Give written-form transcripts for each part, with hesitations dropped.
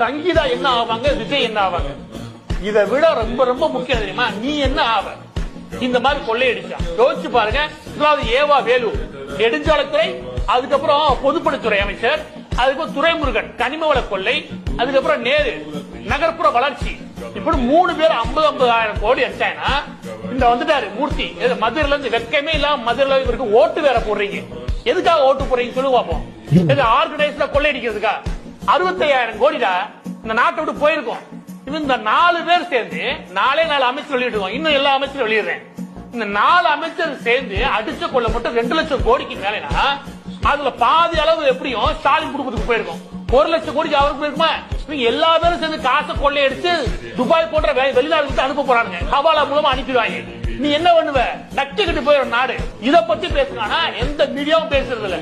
சங்கீதா என்ன ஆவாங்க, விஜய் என்ன ஆவாங்க? இதை விட ரொம்ப ரொம்ப முக்கியம் தெரியுமா, நீ என்ன ஆவ? இந்த மாதிரி கொள்ளையடிச்சா யோசிச்சு பாருங்க. ஏவா வேலு நெடுஞ்சாலைத்துறை, அதுக்கப்புறம் பொதுப்பணித்துறை அமைச்சர், அதுக்கப்புறம் துரைமுருகன் கனிமவள கொள்ளை, அதுக்கப்புறம் நேரு நகர்ப்புற வளர்ச்சி, இப்படி 3 பேர் 50,000 கோடி அடிச்சாங்கன்னா இந்த வந்துட்டாரு மூர்த்தி. மதுரையில இருந்து வெக்கமே இல்லாம மதுரையில இவருக்கு ஓட்டு வேற போடுறீங்க. எதுக்காக ஓட்டு போடுறீங்க சொல்லு பாப்போம். ஆர்கனைஸ்ல கொள்ளையடிக்கிறதுக்கா? 65,000 கோடிடா இந்த நாட்டை விட்டு போயிருக்கோம். இந்த 4 பேர் சேர்ந்து 4 அமைச்சர் வெளியிடுவோம். இன்னும் எல்லா அமைச்சரும் வெளியிடுறேன். இந்த 4 அமைச்சர் சேர்ந்து அடிச்ச கொள்ள மட்டும் 2 லட்சம் கோடிக்கு மேலனா அதுல பாதி அளவு எப்படியும் ஸ்டாலின் குடும்பத்துக்கு போயிருக்கும். 1 லட்சம் கோடிக்கு அவருக்கு போயிருக்குமா? எல்லா பேரும் சேர்ந்து காசை கொள்ளையடிச்சு துபாய் போன்ற வெளிநாடுகளுக்கு அனுப்ப போறாங்க. ஹவாலா மூலமா அனுப்பிடுவாங்க. நீ என்ன பண்ணுவ? நச்சுக்கிட்டு போயிடும் நாடு. இத பத்தி பேசுனா எந்த மீடியாவும் பேசுறது இல்ல.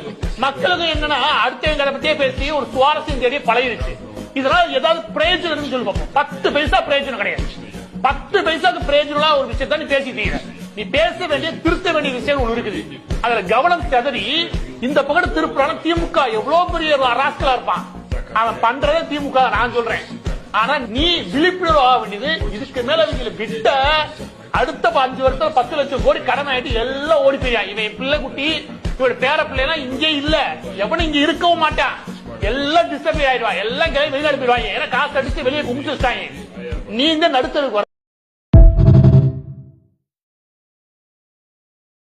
மக்களுக்கு என்னன்னா அடுத்தவங்களை பத்தியே பேசி ஒரு சுவாரஸ்யம் தேடி பழகிருச்சு. இதனால ஏதாவது பிரயோஜனம் சொல்லி பார்ப்போம். 10 பைசா பிரயோஜனம் கிடையாது. 10 பைசாக்கு பிரயோஜனம் ஒரு விஷயத்த நீ பேசிட்டீங்க. நீ பேச வேண்டிய திருத்த வேண்டிய விஷயம் ஒண்ணு இருக்குது. அதுல கவனம் செதறி இந்த பக்கம் திருப்புறான திமுக எவ்வளவு பெரிய ராஸ்கலா இருப்பான். அவன் பண்றதே திமுக நான் சொல்றேன். ஆனா நீ விழிப்புணர்வு ஆக வேண்டியது. இதுக்கு மேல இவங்களை விட்ட அடுத்த 5 வருஷத்துல 10 லட்சம் கோடி கடன் ஆயிட்டு எல்லாம் ஓடி போயா. இவன் பிள்ளை குட்டி இவட பேர பிள்ளைனா இங்கே இல்ல, எவனும் இங்க இருக்கவும் மாட்டான். எல்லாம் டிஸ்டர்ப் ஆயிடுவா. எல்லாம் வெளிநாடு போயிடுவாங்க. ஏன்னா காசு அடிச்சு வெளியே குமிச்சு வச்சிட்டாங்க. நீ இந்த நடுத்தருக்கு